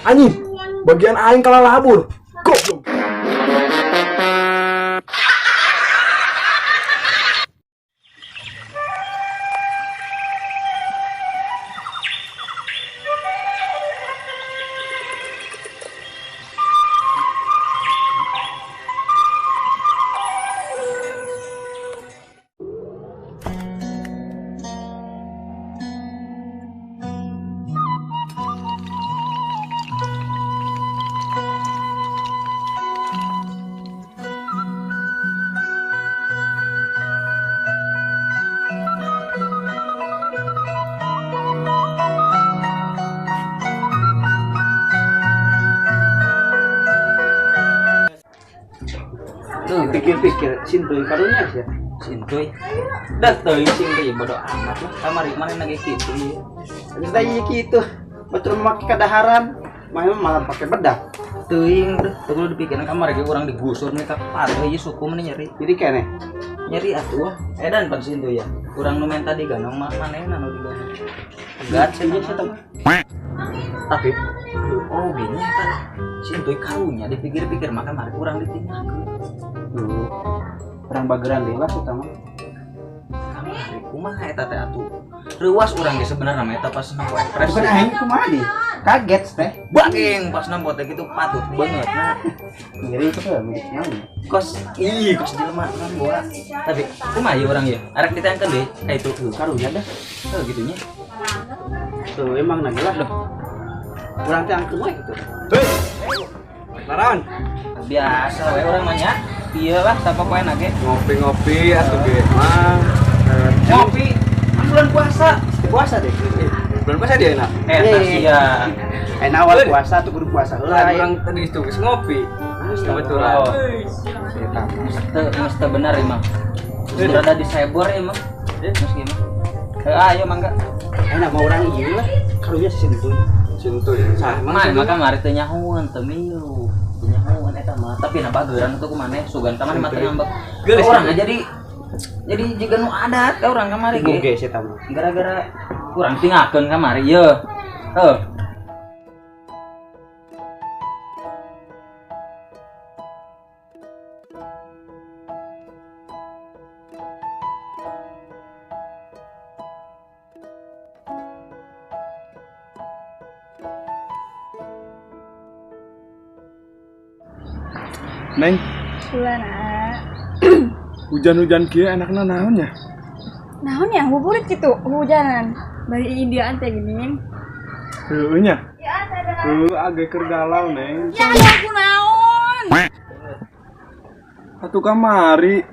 Anjing, bagian aing kalah labur. Goblok. Tuh pikir-pikir sintuy karunya sih. Sintuy. Da teuing sintuy bodo amat lah. Kamari mana lagi kitu ieu. Geus da ieu kitu. Betul make kadaharan. Malah pakai bedak. Teuing deh, teu dipikirna kamari ge urang digusur nih ka padeuh ieu suku mah nyeri. Jadi keneh. Nyeri atuh. Edan pan sintuy ya. Urang nu men tadi ganong mah manehna nu diganong. Gat sih eta. Tapi oh gini kan. Sintuy karunya dipikir-pikir maka mari urang ditinggalkeun. Orang bageran dewa sih mah. Kamari kumaha eta teh atuh. Reuas urang ge sebenarnya mah eta pas nampo ekspres. Bukan aing kumaha di? Kaget teh. Bangeng pas nampo teh kitu patut banget nah. Ngiri itu tuh milik naon. Kos kos jelema kan bola. Tapi kumaha ieu urang ieu? Arek ditangkeun deui ka itu Karunya dah. Tuh gitunya. Tuh emang nagelah doh. Urang teh angkeun we gitu. Hei. Laran, Biasa we urang mah nya. Iyalah tapa poe nage. ngopi-ngopi atuh ge mah. Ngopi bulan puasa. Puasa deh. Bulan puasa dia enak. Eta sia. Enak awal puasa tuh kudu puasa heula. Lah orang tadi itu geus ngopi. Kebetulan. Oh. Mesti benar emang. Berada di cyber emang. Terus gimana? Ayo mangga. Enak mau urang ieu lah. Karunya sintuy. Sintuy. Maka mari teu nyahoan teu milu. Teu nyahoan eta mah. Tapi na bageurang tuh kumaneh sugan ka mah teu ngambek. Urang jadi jiga nu adat ka urang kamari ge. Oke sih tamu. Gara-gara kurang tinggalkeun kamari ieu. Heuh. Neng, Ulana. hujan-hujan kieu enakna naon nya? Naon ya buburit gitu hujanan. Bari Indiaan teh gini. Heueuh nya. Agak keur galau, Neng. Ya aku naon. Atuh kamari.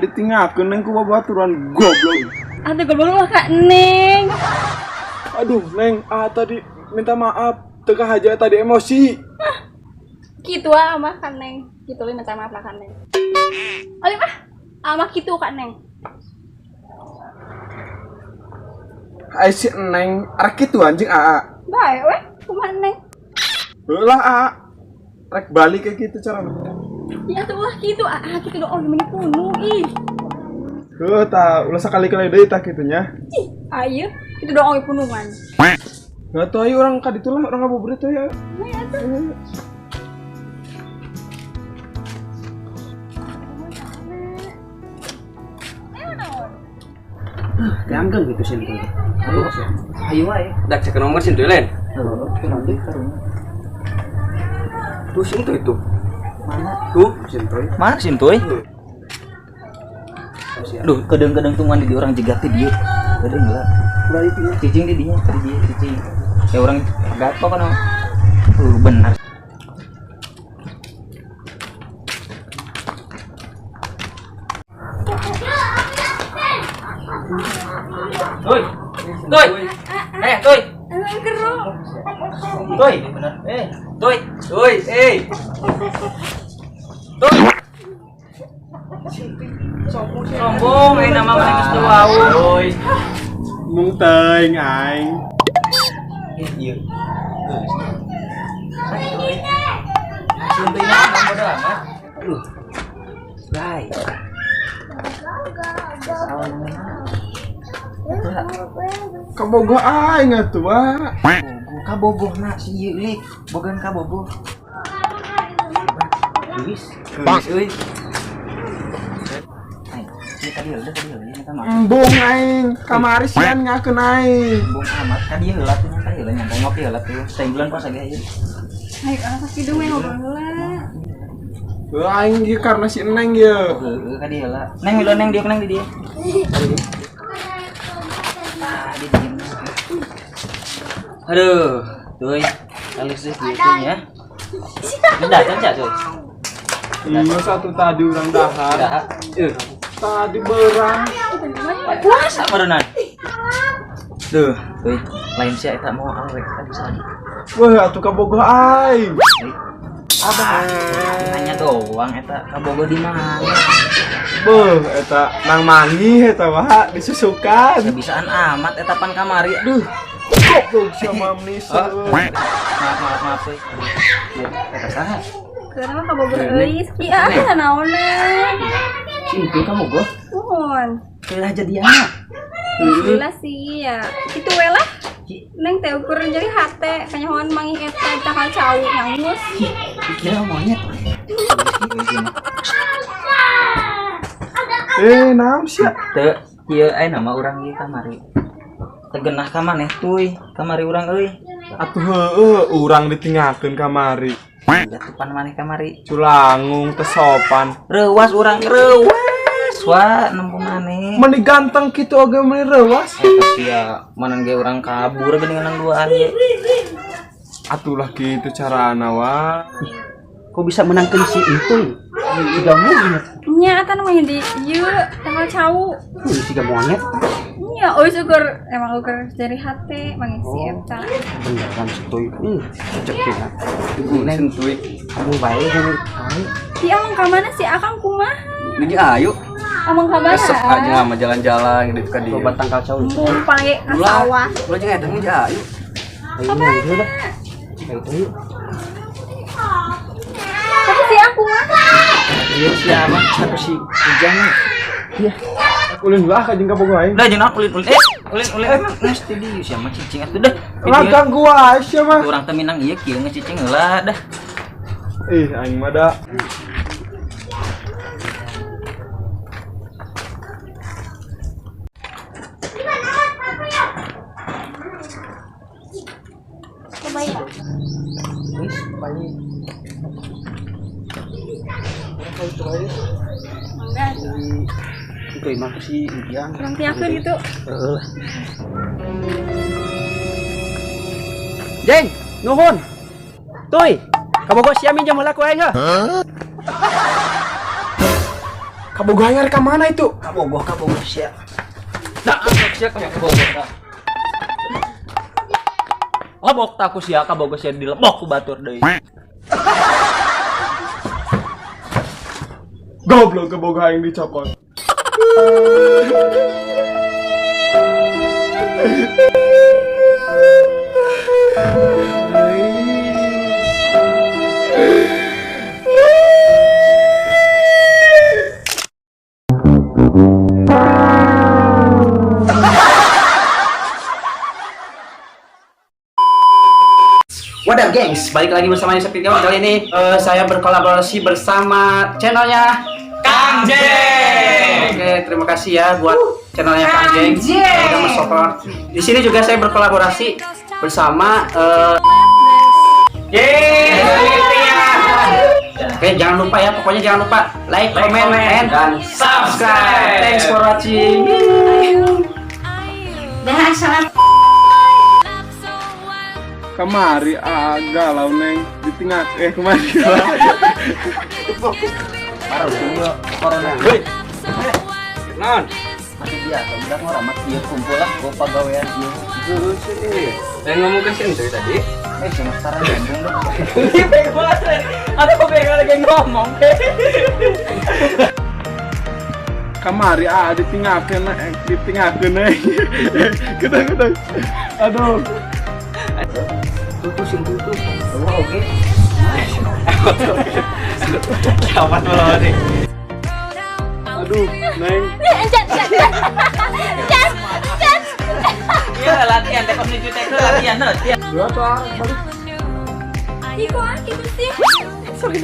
Ditinggalkeun Neng ku babaturan goblok. Atuh goblok mah Kak Neng. Aduh, Neng, tadi minta maaf. Teu kahaja tadi emosi. Kitu mah Kak Neng. Kitu li minta maaf lah Kak Neng. Oli mah mah kitu Kak Neng. Ai si Neng, arek kitu anjing Bae we, kumaha Neng? Heulah rek balik kayak gitu carana. Ya tuh lah kitu kitu doang meni kuno ih. Heuh tah ulah sakali-kali deui tah kitunya. Ih, ayeuna kitu doang punungan. Enggak tahu ayo orang ka ditu lah, orang ngabuburit ya. Ya tuh. Diangkeun gitu sintuy. Ayo wae. Dak cek nomor sintu lain. Heuh, urang teh karunya. Tuh sintu itu. Mana? Tuh Sintuy. Mana sintuy? Aduh, kedeng-kedeng tungguan di orang jegat di dia. Kedeng lah. Bari pieu. Cicing di dia, cicing. Ya orang gato kan. Benar. Tuy. Tuy. Tuy, benar. Tuy. Tuy. Sombong, nama mana geus teu wau. Tuy. Mung teuing aing. Ieu. Suntuy nama bodo amat. Aduh. Lai. Kaboga aing atuh, Wak. kabogoh na si Yulik bogan kabogoh Luis euy ini tadi udah ini sama Embung aing kamari sian ngakeun aing. bung amat tadi heula tuh tadi heula nyambung ngopi heula tuh tenggelan pas lagi aja Ayo anak kidung mah ngobrol heula. Aing ge karena si Neng ye. tadi heula neng heula neng dia di dia di diem aduh tuh kali sih gitu ya udah kan cuy Iya satu tadi orang dahar. udah Tadi berang. puasa merenang tuh lain sih tak mau awet tadi sadi Wah, atuh kabogoh aing. abah nanya doang eta kabogo di mana Beuh, eta nang mangi eta mah disusukan. bisaan amat eta pan kamari Duh, goblok sia mamnis. maaf euy eta saha Karena kabogoh euy kieu ah naonna. itu kabogo Nuhun. keulah jadianna Alhamdulillah sih ya. Kitu we lah. Neng teh ukur jadi hate kanyahoan mangi eta cakal cau nyangus. kira monyet Naon sia? teu ieu nama urang ieu kamari tegenah ka maneh tuy kamari urang euy Atuh heueuh urang ditinggalkeun kamari. jatupan maneh kamari Culangung teu sopan. reuwas urang reuwas wa nempo maneh Meni ganteng kitu oge meni reuas. eta sia maneh ge urang kabur geuningan duaan ieu Atulah kitu carana wa. Kok bisa menangkan si itu? Siga monyet. Nya atan mah di ieu cakal cau. Siga monyet. Nya euy syukur emang ukur jadi hate mangi si eta. Bener kan setuy. Cek kita. neng tuy Kamu baik kan? Si amang ka mana si akang kumaha? ini ayo Amang ka mana? besok aja sama jalan-jalan gitu kan dia Coba tangkal cau. Bung pake ka sawah. ulah jeung edeng aja ayo Ayo dah. Ayo. Tapi si aku mah. Iya siapa? Siapa si hujan? Ulin lah ka jeung kabogoh aing. udah jeung ulin ulin mesti di sia mah cicing atuh dah Lah ganggu wae sia mah. urang teh minang ieu kieu ngecicing heula dah Aing mah da. Kebaik. wis balik Enggak. Terima kasih hujan. Kurang tiakeun gitu. Jeng, nuhun. Tuy, kabogoh sia minjem heula ku aing heuh. Kabogoh aing ka mana itu? kabogoh sia dah angkat sia kabogoh dah lebok tak ku sia kabogoh sia dilebok ku batur deui Goblok kabogoh aing dicokot. What up gengs, balik lagi bersama Yusuf Video. Kali ini saya berkolaborasi bersama channelnya Kang Jeng. Oke, terima kasih ya buat channelnya Kang Jeng. Udah mensupport. Di sini juga saya berkolaborasi bersama Oke, jangan lupa ya, pokoknya jangan lupa like, comment, and subscribe. Thanks for watching. Dah salam. Kamari galau Neng ditinggal kemari. parah udah corona Hei, non. masih biasa udah ngeramat dia kumpul lah gua pegawaian dia Yang ngomong ke sini tadi. semesteran gandeng dong Ada kok pengen lagi ngomong. Kamari ditinggalkeun Neng. Kita. Aduh. tutusin tutup oke amat malah nih Aduh, Neng. Jan. iya lah latihan teh pas menuju teh ke latihan latihan. Dua tuh balik. Ih, kok gitu sih? Sorry.